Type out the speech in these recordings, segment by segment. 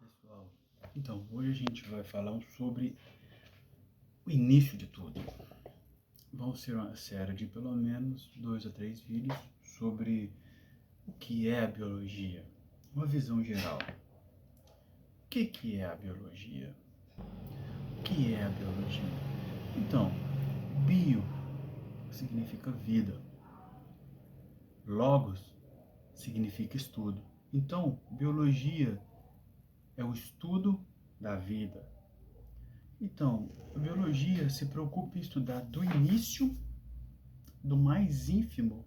Pessoal, então hoje a gente vai falar sobre o início de tudo. Vão ser uma série de pelo menos 2 a 3 vídeos sobre o que é a biologia, uma visão geral. O que é a biologia? O que é a biologia? Então, bio significa vida, logos significa estudo. Então, biologia é o estudo da vida. Então, a biologia se preocupa em estudar do início, do mais ínfimo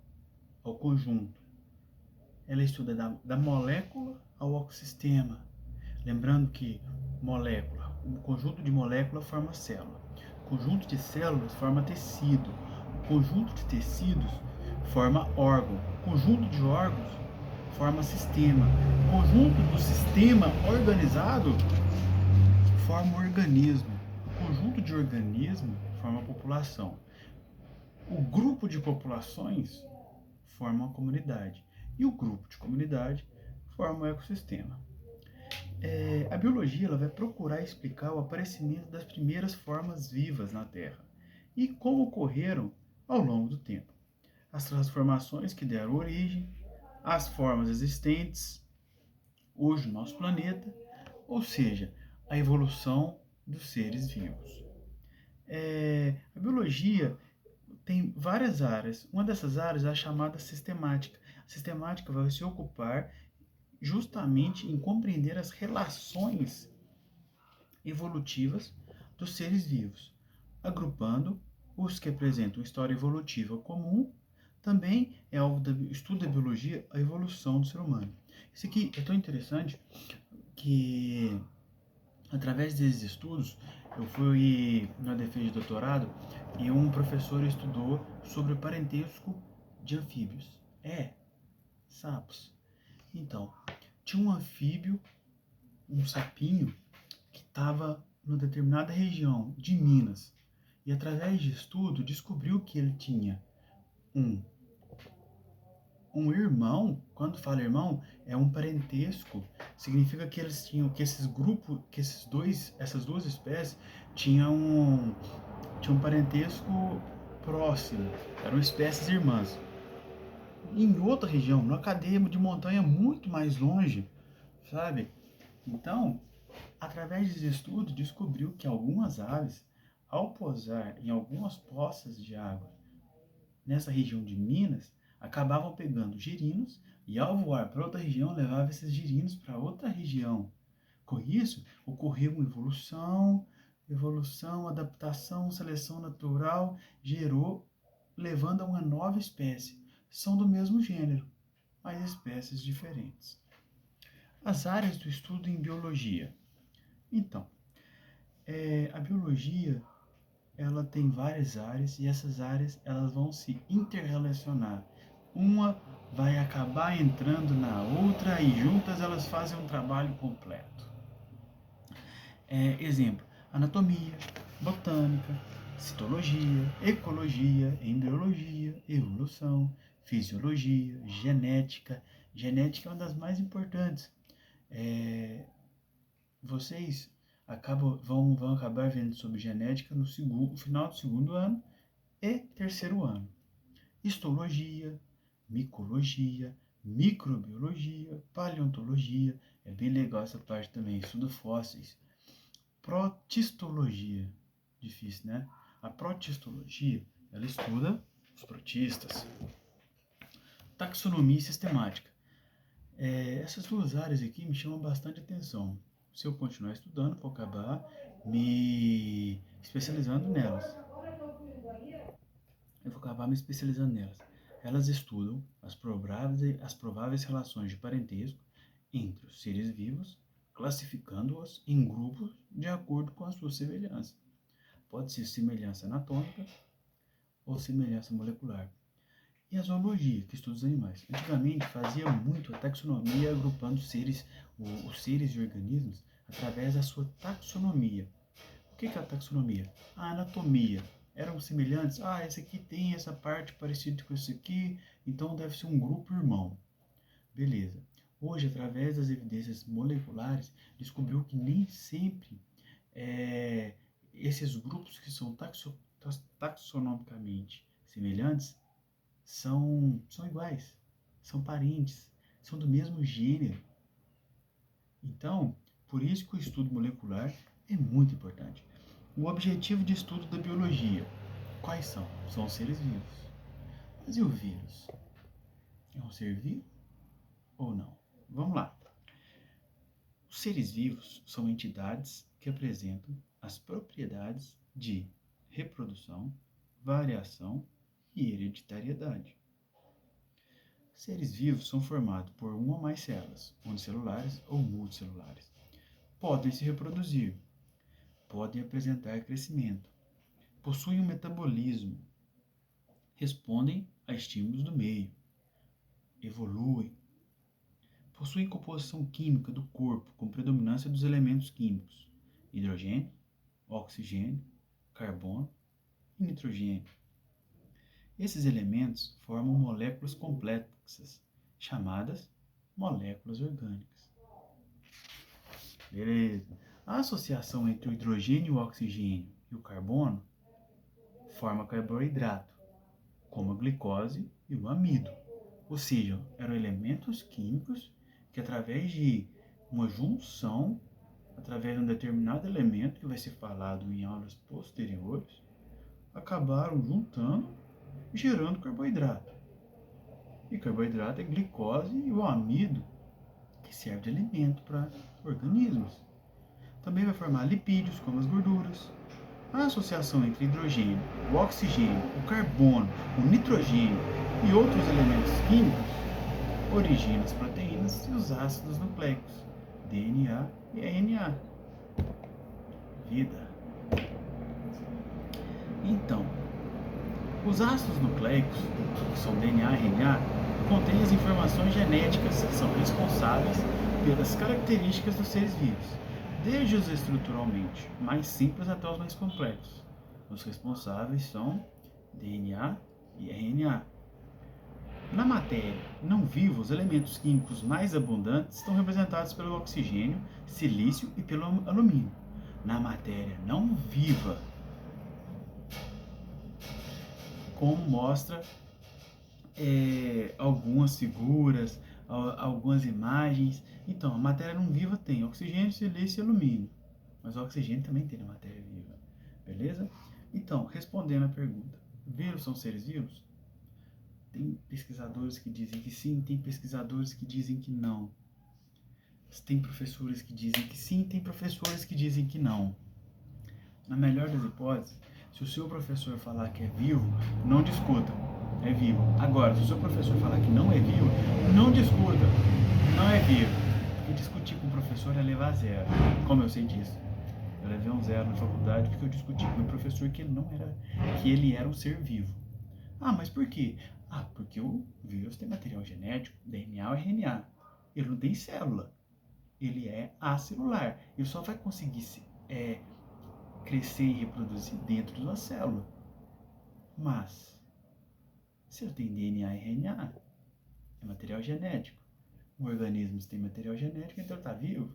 ao conjunto. Ela estuda da molécula ao ecossistema. Lembrando que molécula, um conjunto de moléculas forma célula. O conjunto de células forma tecido. O conjunto de tecidos forma órgão. O conjunto de órgãos forma sistema. O conjunto do sistema organizado forma organismo. O conjunto de organismos forma população. O grupo de populações forma uma comunidade. E o grupo de comunidade forma um ecossistema. A biologia ela vai procurar explicar o aparecimento das primeiras formas vivas na Terra e como ocorreram ao longo do tempo. As transformações que deram origem às formas existentes hoje no nosso planeta, ou seja, a evolução dos seres vivos. A biologia tem várias áreas. Uma dessas áreas é a chamada sistemática. A sistemática vai se ocupar justamente em compreender as relações evolutivas dos seres vivos, agrupando os que apresentam história evolutiva comum. Também é alvo do estudo da biologia a evolução do ser humano. Isso aqui é tão interessante que, através desses estudos, eu fui na defesa de doutorado e um professor estudou sobre o parentesco de anfíbios. Sapos. Então, tinha um anfíbio, um sapinho, que estava numa determinada região de Minas. E através de estudo, descobriu que ele tinha um irmão. Quando fala irmão, é um parentesco. Significa que eles tinham, que esses grupos, que essas duas espécies tinham um parentesco próximo. Eram espécies irmãs. Em outra região, numa cadeia de montanha muito mais longe, sabe? Então, através desse estudo, descobriu que algumas aves, ao pousar em algumas poças de água nessa região de Minas, acabavam pegando girinos e, ao voar para outra região, levavam esses girinos para outra região. Com isso, ocorreu uma evolução, adaptação, seleção natural, levando a uma nova espécie. São do mesmo gênero, mas espécies diferentes. As áreas do estudo em biologia. Então, a biologia ela tem várias áreas e essas áreas elas vão se interrelacionar. Uma vai acabar entrando na outra e juntas elas fazem um trabalho completo. Exemplo, anatomia, botânica, citologia, ecologia, embriologia, evolução, fisiologia, genética. Genética é uma das mais importantes. Vocês vão acabar vendo sobre genética no final do segundo ano e terceiro ano. Histologia, micologia, microbiologia, paleontologia, é bem legal essa parte também, estuda fósseis. Protistologia, difícil, né? A protistologia, ela estuda os protistas. Taxonomia sistemática. Essas duas áreas aqui me chamam bastante atenção. Se eu continuar estudando, vou acabar me especializando nelas. Elas estudam as prováveis relações de parentesco entre os seres vivos, classificando-os em grupos de acordo com a sua semelhança. Pode ser semelhança anatômica ou semelhança molecular. E a zoologia, que estuda os animais. Antigamente fazia muito a taxonomia agrupando os seres e organismos através da sua taxonomia. O que é a taxonomia? A anatomia. Eram semelhantes? Esse aqui tem essa parte parecida com esse aqui, então deve ser um grupo irmão. Beleza. Hoje, através das evidências moleculares, descobriu que nem sempre esses grupos que são taxonomicamente semelhantes são iguais, são parentes, são do mesmo gênero. Então, por isso que o estudo molecular é muito importante. O objetivo de estudo da biologia, quais são? São os seres vivos. Mas e o vírus? É um ser vivo ou não? Vamos lá. Os seres vivos são entidades que apresentam as propriedades de reprodução, variação e hereditariedade. Seres vivos são formados por uma ou mais células, unicelulares ou multicelulares. Podem se reproduzir, podem apresentar crescimento, possuem um metabolismo, respondem a estímulos do meio, evoluem, possuem composição química do corpo com predominância dos elementos químicos: hidrogênio, oxigênio, carbono e nitrogênio. Esses elementos formam moléculas complexas, chamadas moléculas orgânicas. Beleza. A associação entre o hidrogênio, o oxigênio e o carbono forma carboidrato, como a glicose e o amido. Ou seja, eram elementos químicos que, através de uma junção, através de um determinado elemento, que vai ser falado em aulas posteriores, acabaram juntando e gerando carboidrato. E carboidrato é glicose e o amido, que serve de alimento para organismos. Também vai formar lipídios, como as gorduras. A associação entre hidrogênio, o oxigênio, o carbono, o nitrogênio e outros elementos químicos origina as proteínas e os ácidos nucleicos, DNA e RNA. Vida. Então, os ácidos nucleicos, que são DNA e RNA, contêm as informações genéticas que são responsáveis pelas características dos seres vivos, desde os estruturalmente mais simples até os mais complexos. Os responsáveis são DNA e RNA. Na matéria não viva, os elementos químicos mais abundantes estão representados pelo oxigênio, silício e pelo alumínio. Na matéria não viva, como mostra algumas figuras, algumas imagens. Então, a matéria não viva tem oxigênio, silício e alumínio. Mas o oxigênio também tem na matéria viva. Beleza? Então, respondendo a pergunta, vírus são seres vivos? Tem pesquisadores que dizem que sim, tem pesquisadores que dizem que não. Tem professores que dizem que sim, tem professores que dizem que não. Na melhor das hipóteses, se o seu professor falar que é vivo, não discuta, é vivo. Agora, se o seu professor falar que não é vivo, não discuta, não é vivo. Porque discutir com o professor é levar zero. Como eu sei disso? Eu levei um zero na faculdade porque eu discuti com o meu professor que ele era um ser vivo. Ah, mas por quê? Ah, porque o vírus tem material genético, DNA e RNA. Ele não tem célula. Ele é acelular. Ele só vai conseguir crescer e reproduzir dentro de uma célula. Mas, se ele tem DNA e RNA, é material genético. O organismo tem material genético, então está vivo.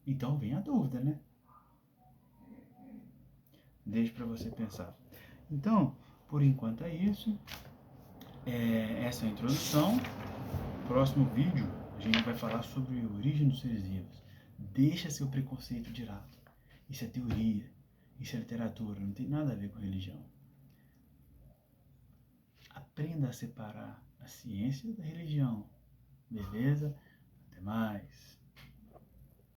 Então vem a dúvida, né? Deixa para você pensar. Então, por enquanto é isso. Essa é a introdução. Próximo vídeo, a gente vai falar sobre a origem dos seres vivos. Deixa seu preconceito de lado. Isso é teoria, isso é literatura, não tem nada a ver com religião. Aprenda a separar a ciência da religião. Beleza? Até mais.